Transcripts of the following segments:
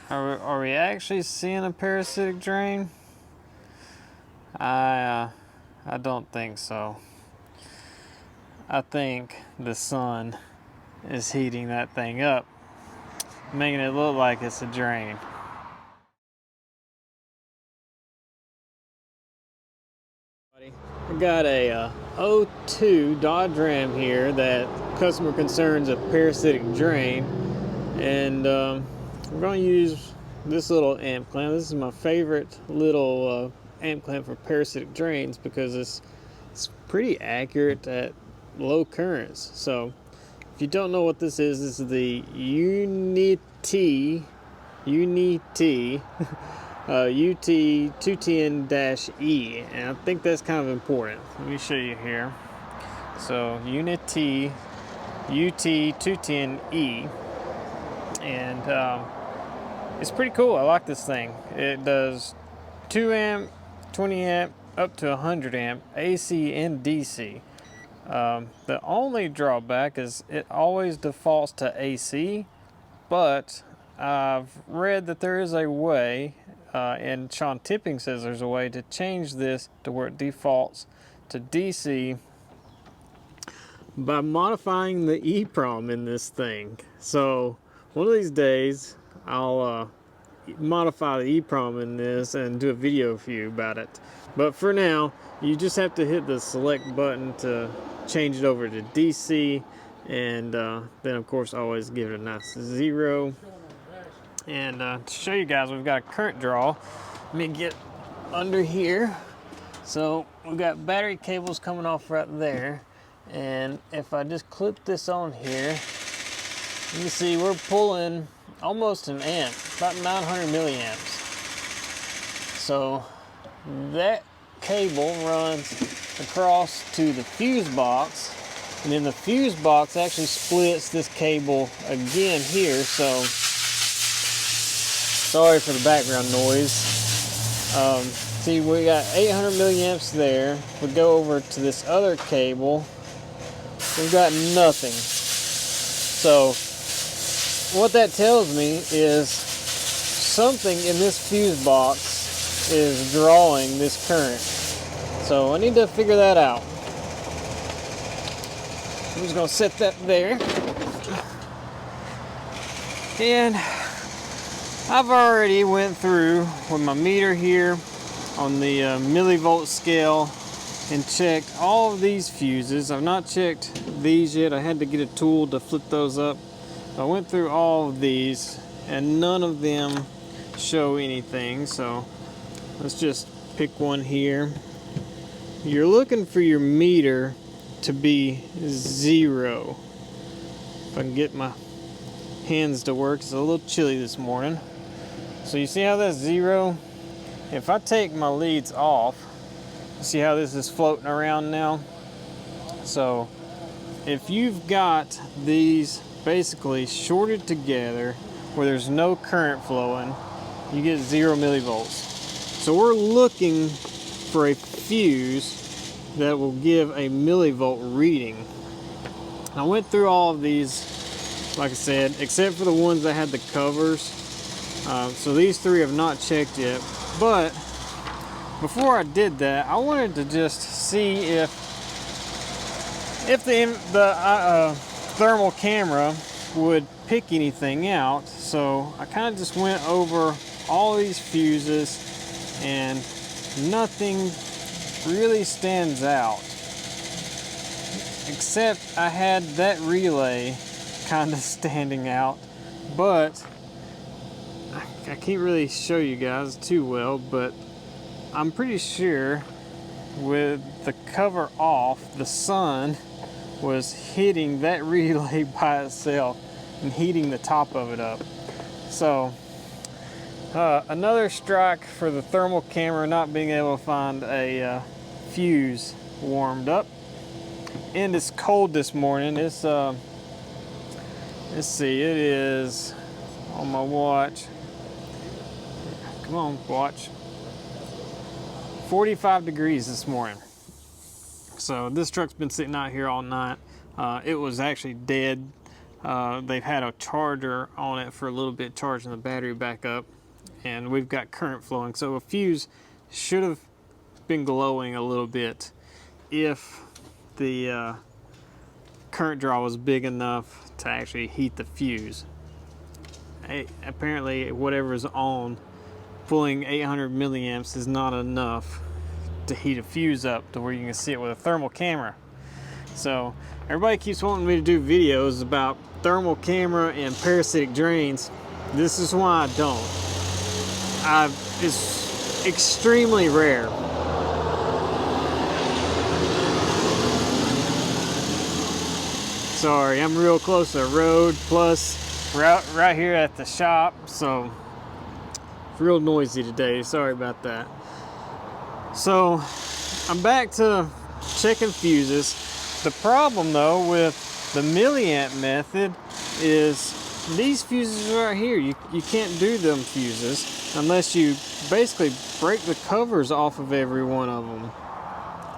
Are we actually seeing a parasitic drain? I don't think so. I think the sun is heating that thing up, making it look like it's a drain. I got a 02 Dodge Ram here that customer concerns a parasitic drain, and we're going to use this little amp clamp. This is my favorite little amp clamp for parasitic drains because it's pretty accurate at low currents. So if you don't know what this is the UT UT210-E, and I think that's kind of important. Let me show you here. So UT UT210-E, and it's pretty cool. I like this thing. It does 2 amp, 20 amp, up to 100 amp, AC and DC. The only drawback is it always defaults to AC, but I've read that there is a way, and Sean Tipping says there's a way to change this to where it defaults to DC by modifying the EEPROM in this thing. So one of these days I'll modify the EEPROM in this and do a video for you about it. But for now, you just have to hit the select button to change it over to DC, and then of course always give it a nice 0. And to show you guys, we've got a current draw. Let me get under here. So we've got battery cables coming off right there, and if I just clip this on here, you can see we're pulling almost an amp, about 900 milliamps. So that cable runs across to the fuse box, and then the fuse box actually splits this cable again here. So sorry for the background noise. See, we got 800 milliamps there. We go over to this other cable, we've got nothing. So what that tells me is something in this fuse box is drawing this current. So I need to figure that out. I'm just going to set that there. And I've already went through with my meter here on the millivolt scale and checked all of these fuses. I've not checked these yet. I had to get a tool to flip those up. I went through all of these and none of them show anything. So let's just pick one here. You're looking for your meter to be 0. If I can get my hands to work, it's a little chilly this morning. So you see how that's 0? If I take my leads off, see how this is floating around now? So if you've got these basically shorted together where there's no current flowing, you get 0 millivolts. So we're looking for a fuse that will give a millivolt reading. I went through all of these, like I said, except for the ones that had the covers. So these 3 have not checked yet. But before I did that, I wanted to just see if the thermal camera would pick anything out. So I kind of just went over all these fuses and nothing really stands out, except I had that relay kind of standing out, but I can't really show you guys too well, but I'm pretty sure with the cover off, the sun was hitting that relay by itself and heating the top of it up. So another strike for the thermal camera not being able to find a fuse warmed up. And it's cold this morning. It's let's see, it is on my watch. Come on, watch. 45 degrees this morning. So this truck's been sitting out here all night. It was actually dead they've had a charger on it for a little bit, charging the battery back up, and we've got current flowing. So a fuse should have been glowing a little bit if the current draw was big enough to actually heat the fuse. Apparently whatever's on pulling 800 milliamps is not enough to heat a fuse up to where you can see it with a thermal camera. So everybody keeps wanting me to do videos about thermal camera and parasitic drains. This is why I don't. It's extremely rare. Sorry, I'm real close to the road, plus right here at the shop, so it's real noisy today. Sorry about that. So I'm back to checking fuses. The problem though with the milliamp method is these fuses right here, you can't do them fuses unless you basically break the covers off of every one of them.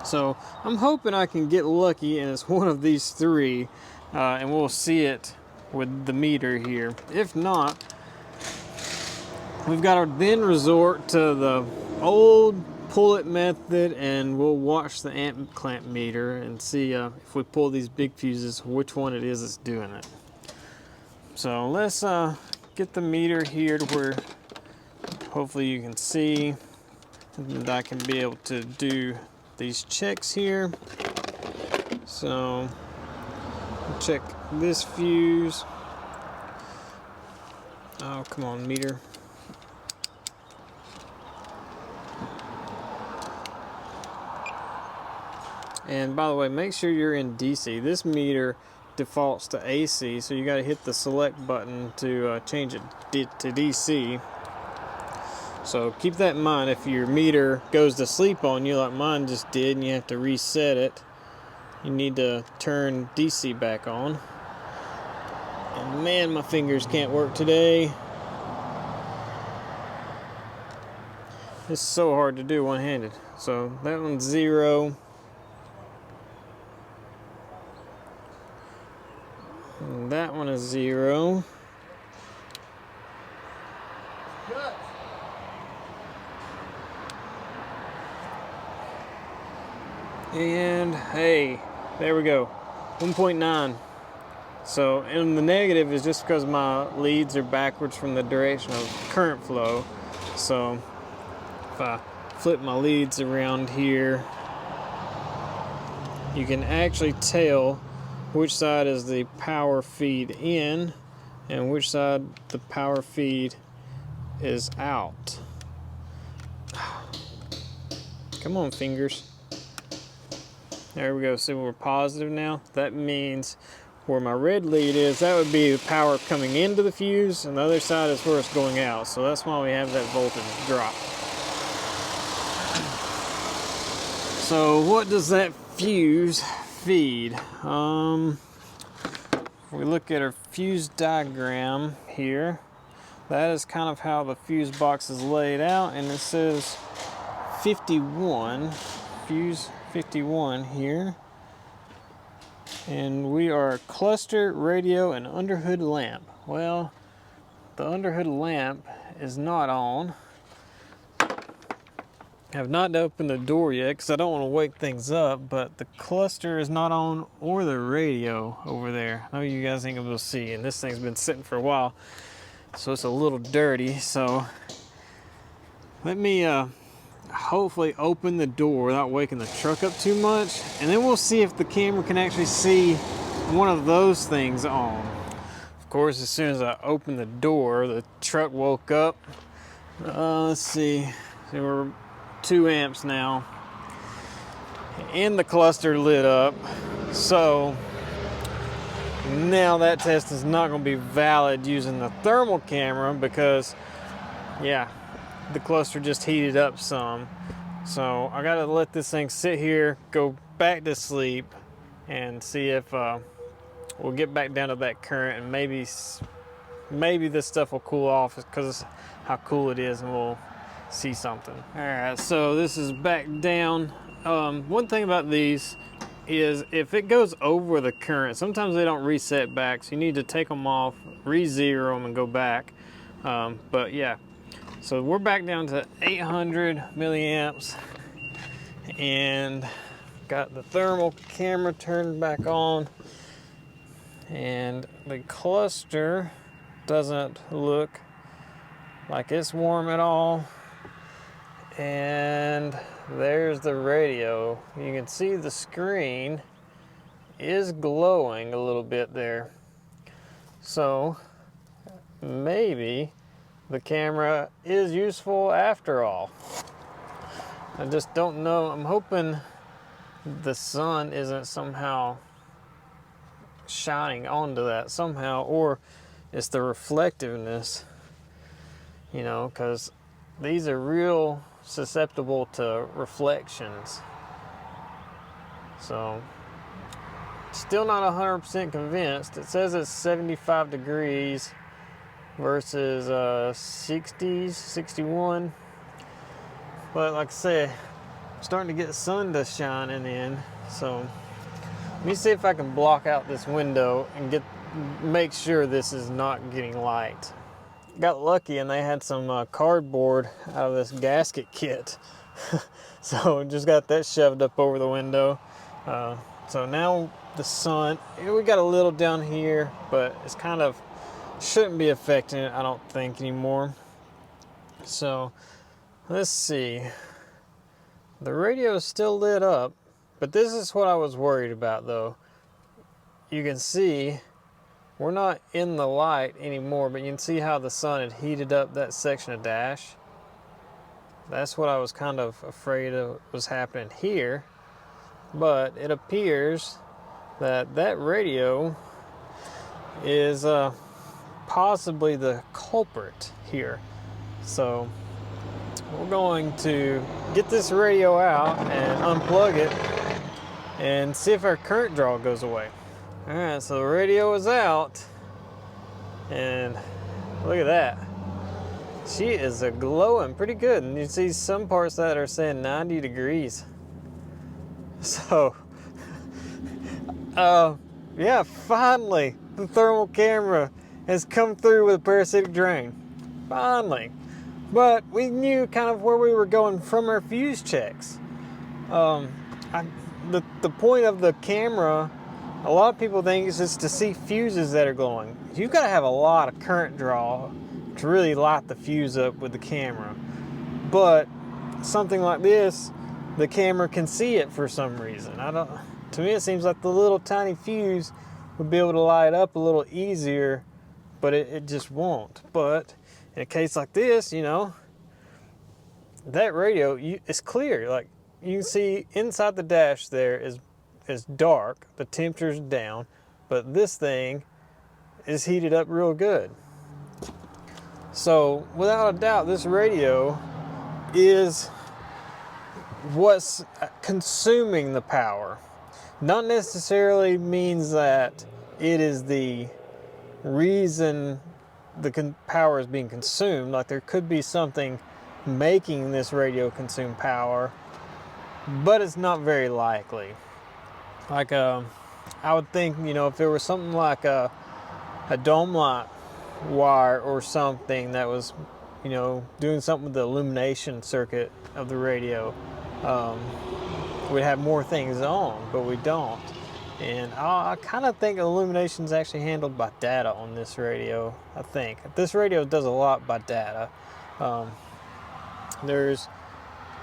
So I'm hoping I can get lucky and it's one of these three, and we'll see it with the meter here. If not, we've got to then resort to the old pull it method, and we'll watch the amp clamp meter and see if we pull these big fuses, which one it is that's doing it. So let's get the meter here to where hopefully you can see that I can be able to do these checks here. So check this fuse. Oh, come on, meter. And by the way, make sure you're in DC. This meter defaults to AC, so you got to hit the select button to change it to DC. So keep that in mind. If your meter goes to sleep on you like mine just did and you have to reset it, you need to turn DC back on. And man, my fingers can't work today. It's so hard to do one-handed. So that one's 0. And that one is 0. And hey, there we go, 1.9. So, and the negative is just because my leads are backwards from the direction of current flow. So if I flip my leads around here, you can actually tell which side is the power feed in and which side the power feed is out. Come on, fingers. There we go. See, we're positive now. That means where my red lead is, that would be the power coming into the fuse, and the other side is where it's going out. So that's why we have that voltage drop. So what does that fuse feed? We look at our fuse diagram here. That is kind of how the fuse box is laid out, and it says 51, fuse 51 here. And we are cluster, radio, and underhood lamp. Well, the underhood lamp is not on. I have not opened the door yet because I don't want to wake things up, but the cluster is not on, or the radio over there. I know you guys ain't able to see, and this thing's been sitting for a while, so it's a little dirty. So let me hopefully open the door without waking the truck up too much, and then we'll see if the camera can actually see one of those things on. Of course, as soon as I opened the door, the truck woke up. Let's see. So we're 2 amps now, and the cluster lit up. So now that test is not going to be valid using the thermal camera because, yeah, the cluster just heated up some. So I gotta let this thing sit here, go back to sleep, and see if we'll get back down to that current, and maybe this stuff will cool off because how cool it is, and we'll see something. All right, so this is back down. One thing about these, is if it goes over the current, sometimes they don't reset back, so you need to take them off, re-zero them, and go back. But yeah, so we're back down to 800 milliamps, and got the thermal camera turned back on, and the cluster doesn't look like it's warm at all. And there's the radio. You can see the screen is glowing a little bit there. So maybe the camera is useful after all. I just don't know. I'm hoping the sun isn't somehow shining onto that somehow, or it's the reflectiveness, you know, because these are real susceptible to reflections. So still not 100% convinced. It says it's 75 degrees versus 60s, 61. But like I said, I'm starting to get sun dust shining in. So let me see if I can block out this window and make sure this is not getting light. Got lucky and they had some cardboard out of this gasket kit. So just got that shoved up over the window. So now the sun, we got a little down here, but it's kind of, shouldn't be affecting it, I don't think, anymore. So let's see. The radio is still lit up, but this is what I was worried about though. You can see we're not in the light anymore, but you can see how the sun had heated up that section of dash. That's what I was kind of afraid of was happening here. But it appears that that radio is possibly the culprit here. So we're going to get this radio out and unplug it and see if our current draw goes away. All right, so the radio is out, and look at that. She is glowing pretty good, and you see some parts that are saying 90 degrees. So, yeah, finally the thermal camera has come through with a parasitic drain. Finally. But we knew kind of where we were going from our fuse checks. The point of the camera, a lot of people think it's just to see fuses that are glowing. You've got to have a lot of current draw to really light the fuse up with the camera. But something like this, the camera can see it for some reason. To me it seems like the little tiny fuse would be able to light up a little easier, but it just won't. But in a case like this, you know, that radio, it's clear. Like you can see inside the dash there is dark, the temperature's down, but this thing is heated up real good. So without a doubt, this radio is what's consuming the power. Not necessarily means that it is the reason the power is being consumed. Like there could be something making this radio consume power, but it's not very likely. Like I would think, you know, if there was something like a dome light wire or something that was, you know, doing something with the illumination circuit of the radio, we'd have more things on, but we don't. And I kind of think illumination is actually handled by data on this radio. I think this radio does a lot by data. There's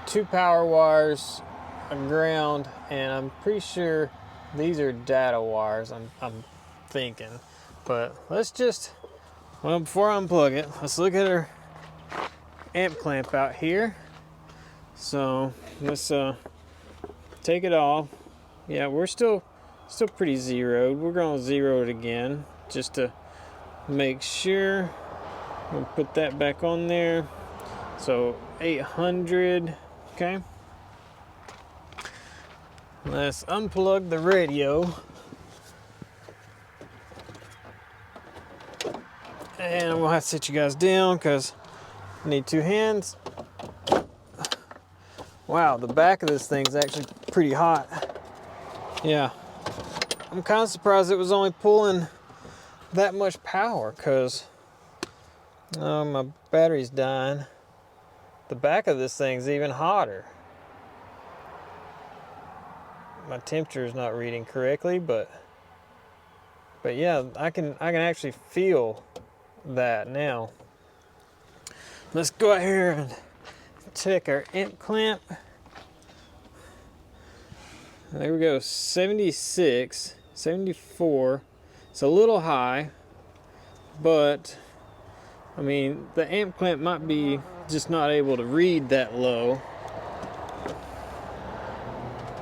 2 power wires, a ground, and I'm pretty sure these are data wires, I'm thinking. But let's just, well, before I unplug it, let's look at our amp clamp out here. So let's take it off. Yeah, we're still pretty zeroed. We're going to zero it again just to make sure. We'll put that back on there. So 800, okay. Let's unplug the radio. And I'm gonna have to sit you guys down because I need 2 hands. Wow, the back of this thing's actually pretty hot. Yeah, I'm kind of surprised it was only pulling that much power, because my battery's dying. The back of this thing's even hotter. My temperature is not reading correctly, but yeah, I can actually feel that now. Let's go out here and check our amp clamp. There we go, 76, 74. It's a little high, but I mean, the amp clamp might be just not able to read that low.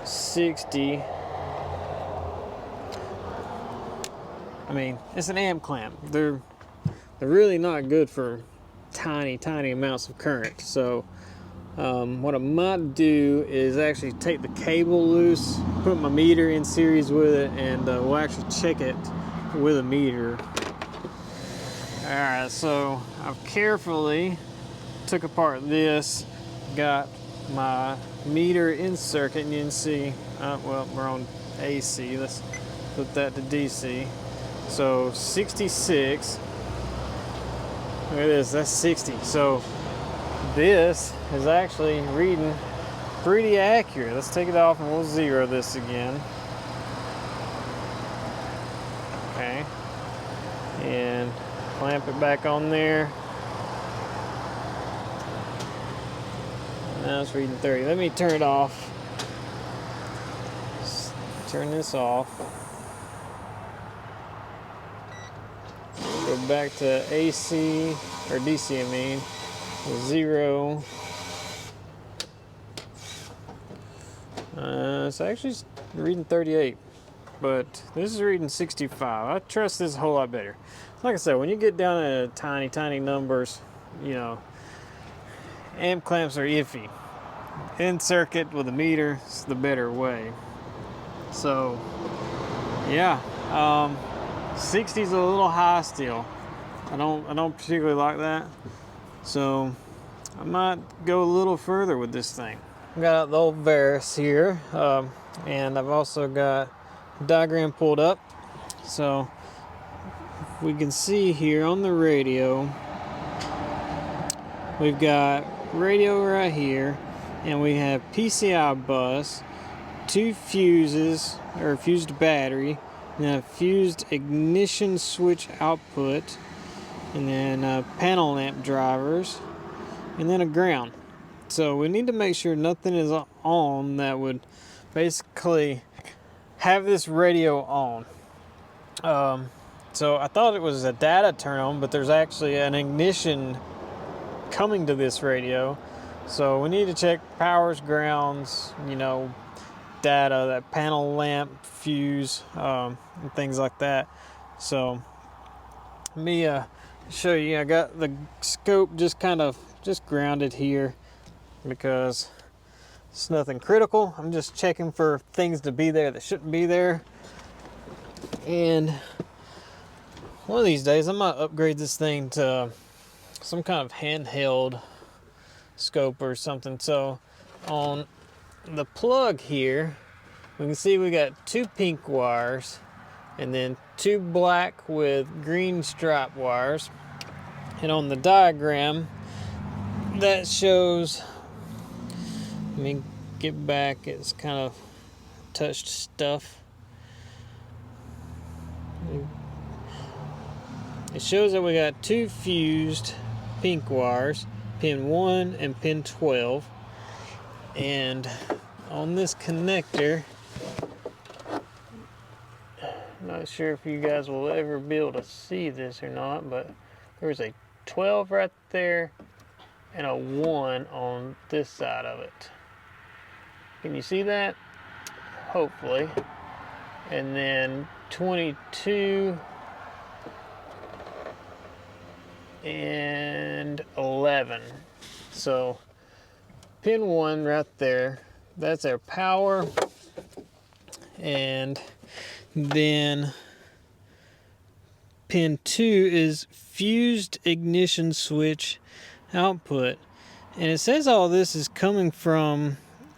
60. I mean, it's an amp clamp. They're really not good for tiny amounts of current. So what I might do is actually take the cable loose, put my meter in series with it, and we'll actually check it with a meter. Alright, so I've carefully took apart this, got my meter in circuit, and you can see, well, we're on AC. Let's put that to DC. So 66. Look at this, that's 60. So this is actually reading pretty accurate. Let's take it off and we'll zero this again. Okay. And clamp it back on there. Now it's reading 30. Let me turn it off. Just turn this off. Go back to AC, or DC I mean. 0. It's actually reading 38, but this is reading 65. I trust this a whole lot better. Like I said, when you get down to tiny numbers, you know, amp clamps are iffy. In circuit with a meter is the better way. So yeah, 60's a little high still. I don't particularly like that. So I might go a little further with this thing. I got the old Varus here, and I've also got a diagram pulled up. So we can see here on the radio, we've got radio right here, and we have PCI bus, 2 fuses, or fused battery, and then a fused ignition switch output, and then panel lamp drivers, and then a ground. So we need to make sure nothing is on that would basically have this radio on. So I thought it was a data turn on, but there's actually an ignition coming to this radio. So we need to check powers, grounds, you know, data, that panel lamp, fuse, and things like that. So let me show you. I got the scope just grounded here because it's nothing critical. I'm just checking for things to be there that shouldn't be there. And one of these days I might upgrade this thing to some kind of handheld scope or something. So on the plug here, we can see we got 2 pink wires and then 2 black with green stripe wires. And on the diagram that shows, let me get back, it's kind of touched stuff. It shows that we got 2 fused pink wires, pin 1 and pin 12. And on this connector, not sure if you guys will ever be able to see this or not, but there's a 12 right there and a 1 on this side of it. Can you see that? Hopefully. And then 22 and 11. So pin 1 right there, that's our power. And then pin 2 is fused ignition switch output. And it says all this is coming from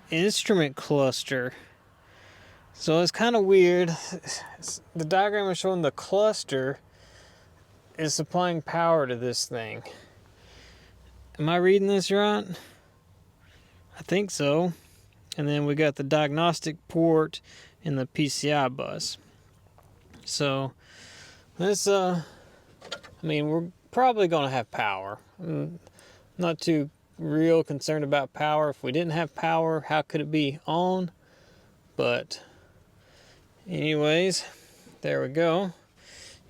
instrument cluster. So it's kind of weird. The diagram is showing the cluster is supplying power to this thing. Am I reading this right? I think so. And then we got the diagnostic port and the PCI bus. So this, I mean, we're probably going to have power. I'm not too real concerned about power. If we didn't have power, how could it be on? But anyways, there we go.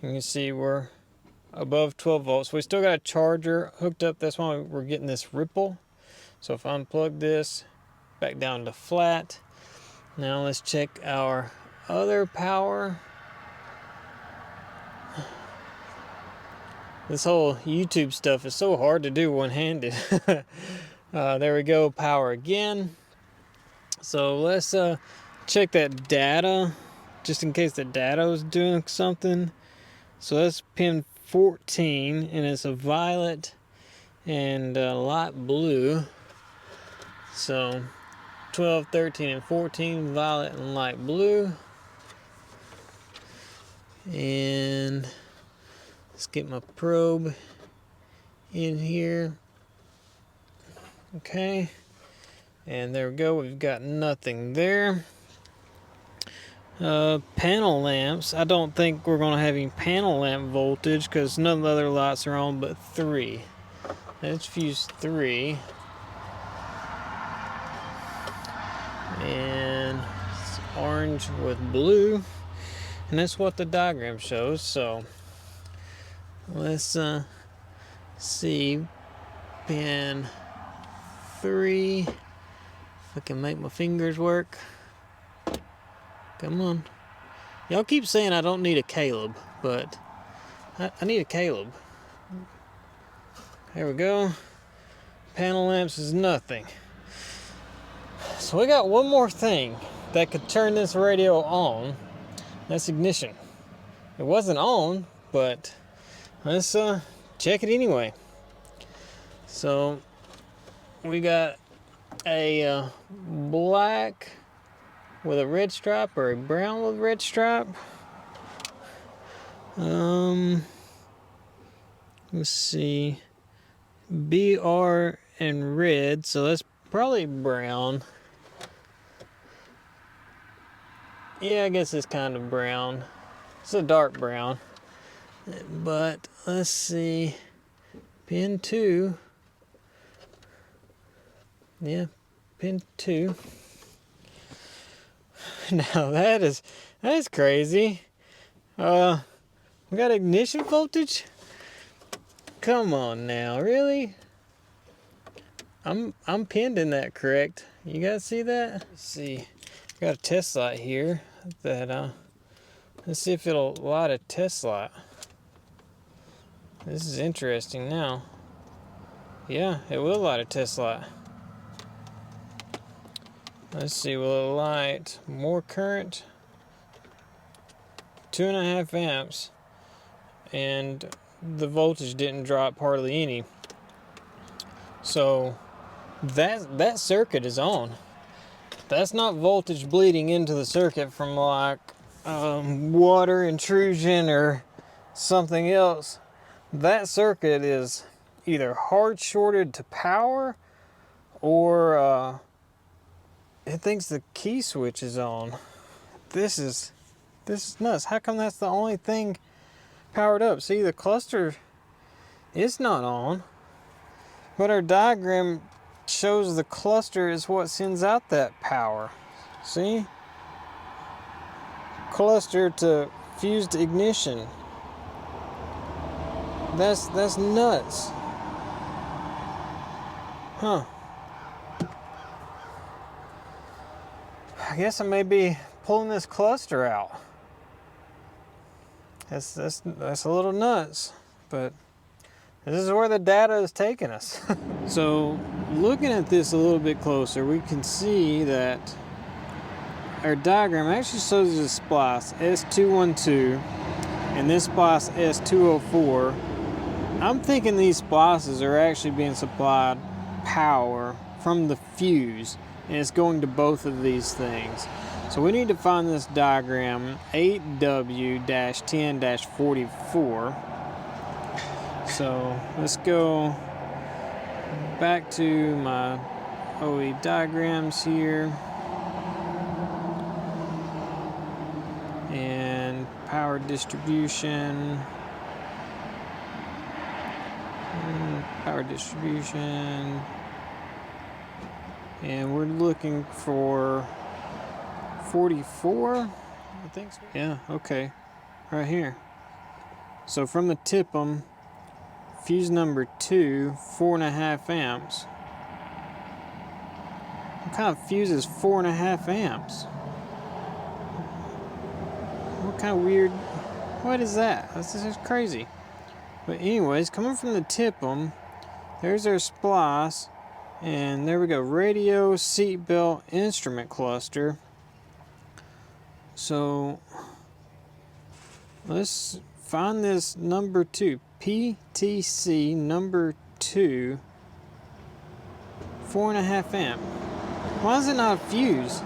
You can see we're above 12 volts. We still got a charger hooked up. That's why we're getting this ripple. So if I unplug this, back down to flat. Now let's check our other power. This whole YouTube stuff is so hard to do one-handed. There we go, power again. So let's check that data, just in case the data is doing something. So that's pin 14, and it's a violet and light blue. So 12, 13, and 14, violet and light blue. And let's get my probe in here. Okay. And there we go. We've got nothing there. Panel lamps. I don't think we're going to have any panel lamp voltage because none of the other lights are on but 3. Let's fuse 3. And it's orange with blue. And that's what the diagram shows. So let's see. Pin 3. If I can make my fingers work. Come on. Y'all keep saying I don't need a Caleb, but I need a Caleb. There we go. Panel lamps is nothing. So we got one more thing that could turn this radio on. That's ignition. It wasn't on, but let's check it anyway. So we got a black with a red stripe or a brown with a red stripe. Let's see. BR and red, so that's probably brown. Yeah, I guess it's kind of brown. It's a dark brown. But let's see. Pin 2. Yeah, pin 2. Now that is crazy. We got ignition voltage? Come on now, really? I'm pinned in that, correct? You guys see that? Let's see. Got a test light here that let's see if it'll light a test light. This is interesting now. Yeah, it will light a test light. Let's see, will it light more current? 2.5 amps, and the voltage didn't drop hardly any. So that circuit is on. That's not voltage bleeding into the circuit from like water intrusion or something else. That circuit is either hard shorted to power or it thinks the key switch is on. This is nuts. How come that's the only thing powered up? See, the cluster is not on, but our diagram shows the cluster is what sends out that power. See? Cluster to fused ignition. That's nuts. Huh. I guess I may be pulling this cluster out. That's a little nuts, but this is where the data is taking us. So looking at this a little bit closer, we can see that our diagram actually shows a splice S212 and this splice S204. I'm thinking these splices are actually being supplied power from the fuse, and it's going to both of these things. So we need to find this diagram 8W-10-44. So let's go back to my OE diagrams here. And power distribution. Power distribution. And we're looking for 44, I think so. Yeah, okay, right here. So from the TIPM, fuse number 2, 4.5 amps. What kind of fuse is 4.5 amps? What kind of weird, what is that? This is crazy. But anyways, coming from the TIPM, there's our splice, and there we go, radio, seatbelt, instrument cluster. So let's find this number 2, PTC number 2, 4.5 amp. Why is it not a fuse?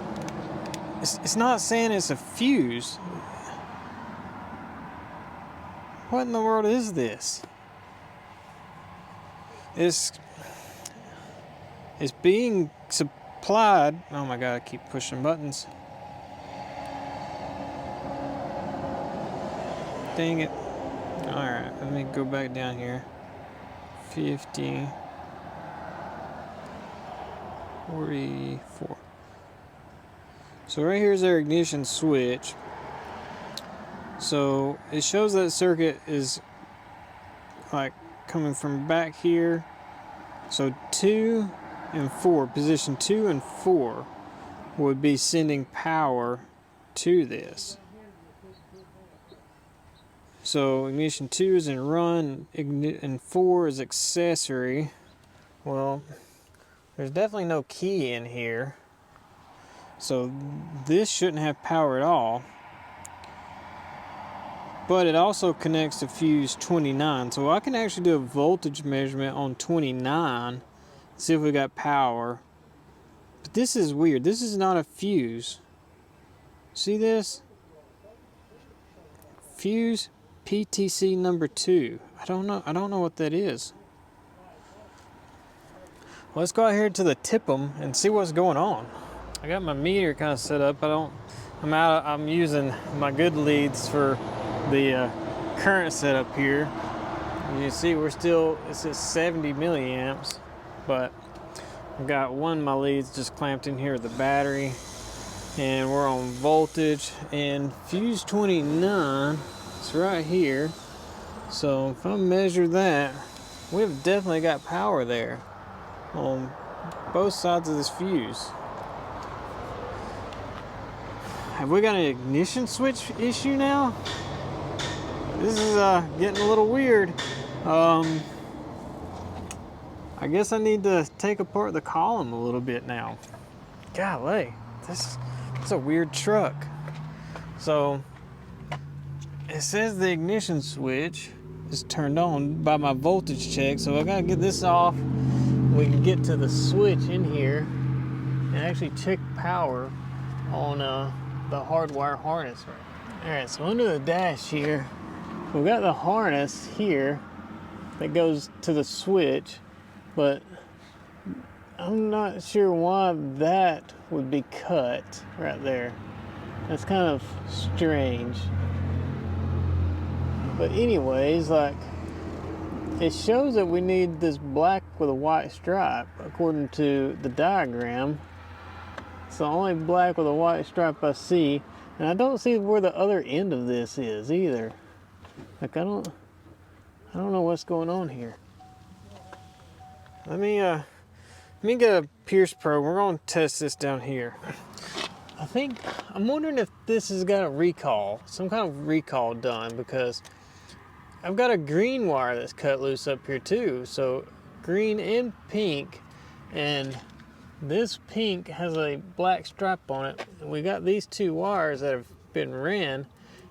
It's not saying it's a fuse. What in the world is this? It's being supplied. Oh my God, I keep pushing buttons. Dang it. Alright, let me go back down here. 50, 44. So right here's our ignition switch. So it shows that circuit is like coming from back here. So 2 and 4, position 2 and 4 would be sending power to this. So ignition 2 is in run, and 4 is accessory. Well, there's definitely no key in here. So this shouldn't have power at all. But it also connects to fuse 29. So I can actually do a voltage measurement on 29, see if we got power. But this is weird. This is not a fuse. See this? Fuse PTC number 2. I don't know what that is. Well, let's go out here to the TIPM and see what's going on. I got my meter kind of set up. I'm using my good leads for the current setup here. And you see it's at 70 milliamps, but I've got one of my leads just clamped in here with the battery, and we're on voltage, and fuse 29 is right here. So if I measure that, we've definitely got power there on both sides of this fuse. Have we got an ignition switch issue now? This is getting a little weird. I guess I need to take apart the column a little bit now. Golly, this is a weird truck. So it says the ignition switch is turned on by my voltage check, so I gotta get this off. We can get to the switch in here and actually check power on the hardwire harness. All right, so under the dash here, we've got the harness here that goes to the switch, but I'm not sure why that would be cut right there. That's kind of strange. But anyways, like, it shows that we need this black with a white stripe according to the diagram. It's the only black with a white stripe I see, and I don't see where the other end of this is either. Like, I don't know what's going on here. Let me get a Pierce probe. We're gonna test this down here. I'm wondering if this has got a recall, some kind of recall done, because I've got a green wire that's cut loose up here too. So green and pink, and this pink has a black stripe on it. And we got these two wires that have been ran,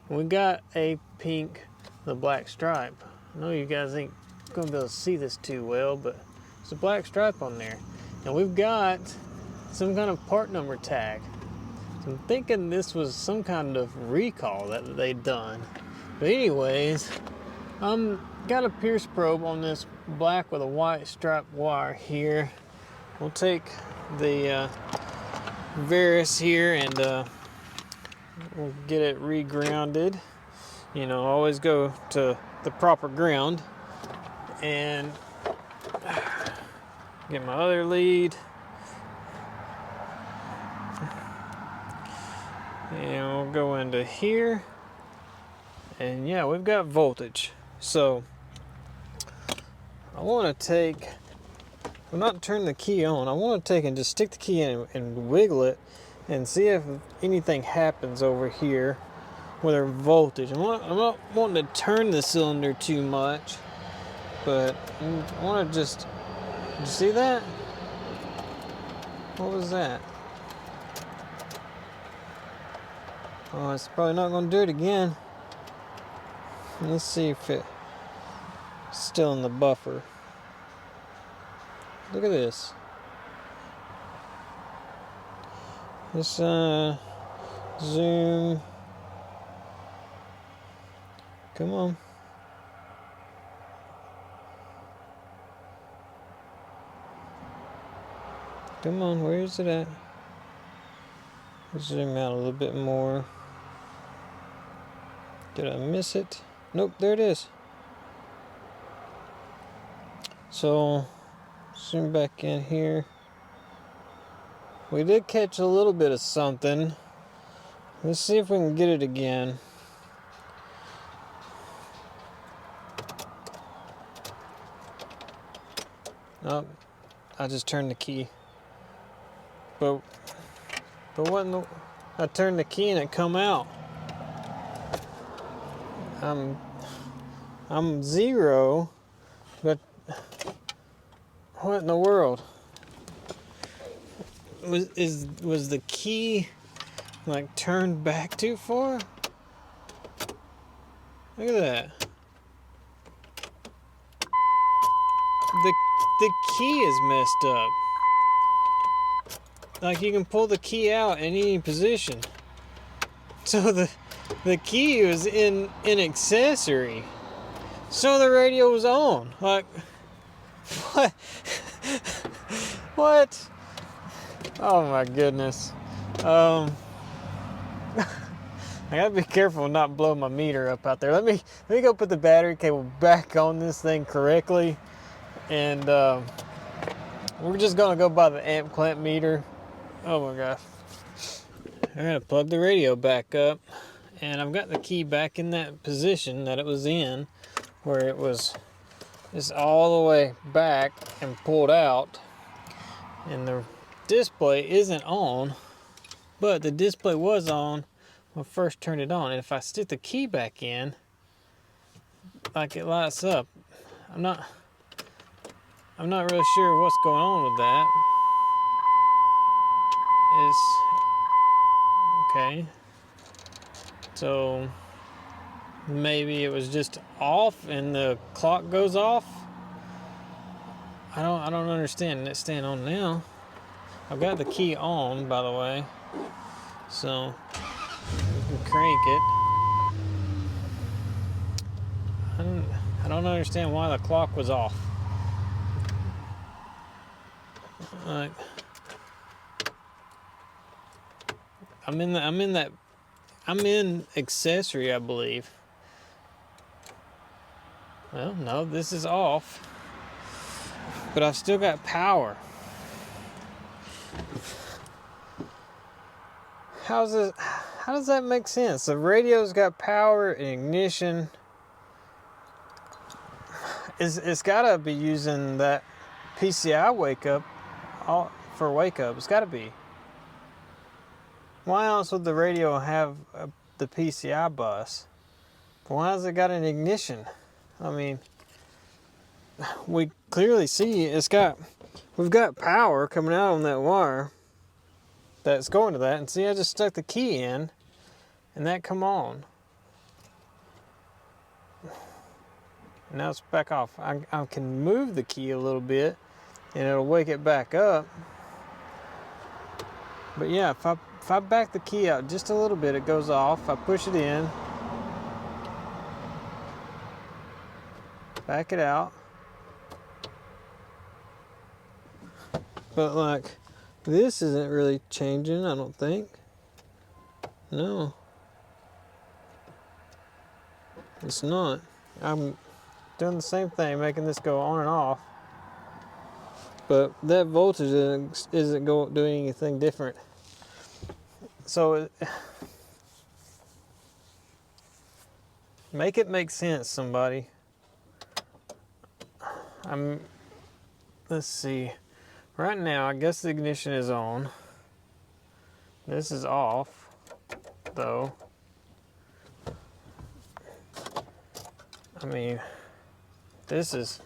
and we got a pink with a black stripe. I know you guys ain't gonna be able to see this too well, but there's a black stripe on there. And we've got some kind of part number tag. So I'm thinking this was some kind of recall that they'd done. But anyways, got a Pierce probe on this black with a white striped wire here. We'll take the Varus here and we'll get it regrounded. You know, always go to the proper ground. And get my other lead. And we'll go into here. And yeah, we've got voltage. So I want to take, I'm not turning the key on. I want to take and just stick the key in and wiggle it and see if anything happens over here with our voltage. I'm not wanting to turn the cylinder too much, but I want to just, did you see that? What was that? Oh, it's probably not going to do it again. Let's see if it's still in the buffer. Look at this. Let's zoom. Come on. Come on, where is it at? Zoom out a little bit more. Did I miss it? Nope, there it is. So, zoom back in here. We did catch a little bit of something. Let's see if we can get it again. Oh, I just turned the key. But what in the, I turned the key and it come out. I'm 0, but what in the world? Was the key like turned back too far? Look at that. The key is messed up. Like you can pull the key out in any position. So the key was in an accessory. So the radio was on. Like what? What? Oh my goodness. I gotta be careful and not blow my meter up out there. Let me go put the battery cable back on this thing correctly, and we're just gonna go by the amp clamp meter. Oh my gosh. I gotta plug the radio back up, and I've got the key back in that position that it was in, where it was just all the way back and pulled out, and the display isn't on, but the display was on when I first turned it on. And if I stick the key back in, like it lights up. I'm not really sure what's going on with that. It's okay. So maybe it was just off and the clock goes off. I don't understand. It's staying on now. I've got the key on, by the way, so we can crank it. I don't understand why the clock was off. Like, I'm in accessory, I believe. Well, no, this is off, but I've still got power. How does that make sense? The radio's got power and ignition. It's gotta be using that PCI wake up for wake up. It's gotta be. Why else would the radio have the PCI bus? Why has it got an ignition? I mean, we clearly see we've got power coming out on that wire that's going to that, and see, I just stuck the key in and that come on. Now it's back off. I can move the key a little bit and it'll wake it back up. But yeah, if I if I back the key out just a little bit, it goes off. I push it in, back it out. But like, this isn't really changing, I don't think. No. It's not. I'm doing the same thing, making this go on and off. But that voltage isn't doing anything different. So make it make sense, somebody. Let's see. Right now, I guess the ignition is on. This is off, though. I mean, this is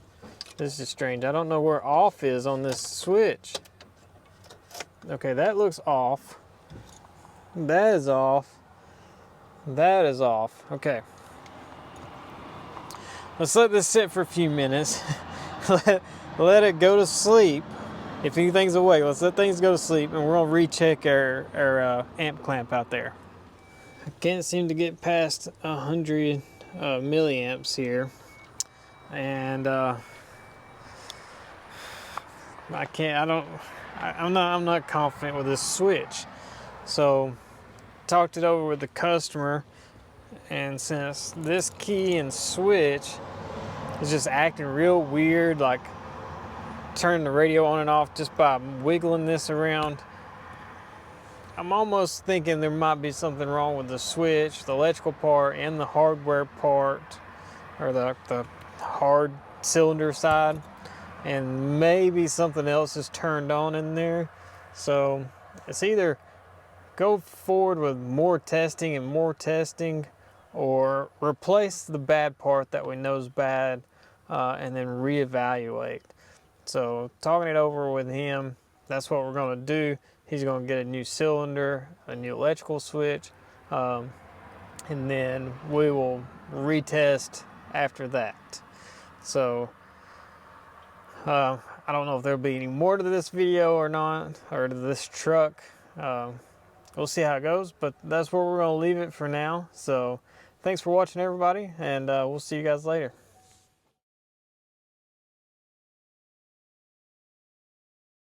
strange. I don't know where off is on this switch. Okay, that looks off. That is off. That is off. Okay. Let's let this sit for a few minutes. let it go to sleep. If anything's awake, let's let things go to sleep, and we're gonna recheck our amp clamp out there. I can't seem to get past 100 milliamps here, and I'm not confident with this switch. So talked it over with the customer, and since this key and switch is just acting real weird, like turning the radio on and off just by wiggling this around, I'm almost thinking there might be something wrong with the switch, the electrical part, and the hardware part, or the hard cylinder side, and maybe something else is turned on in there. So it's either go forward with more testing, or replace the bad part that we know is bad, and then reevaluate. So talking it over with him, that's what we're going to do. He's going to get a new cylinder, a new electrical switch, and then we will retest after that. So I don't know if there'll be any more to this video or not, or to this truck. We'll see how it goes, but that's where we're going to leave it for now. So thanks for watching, everybody, and we'll see you guys later.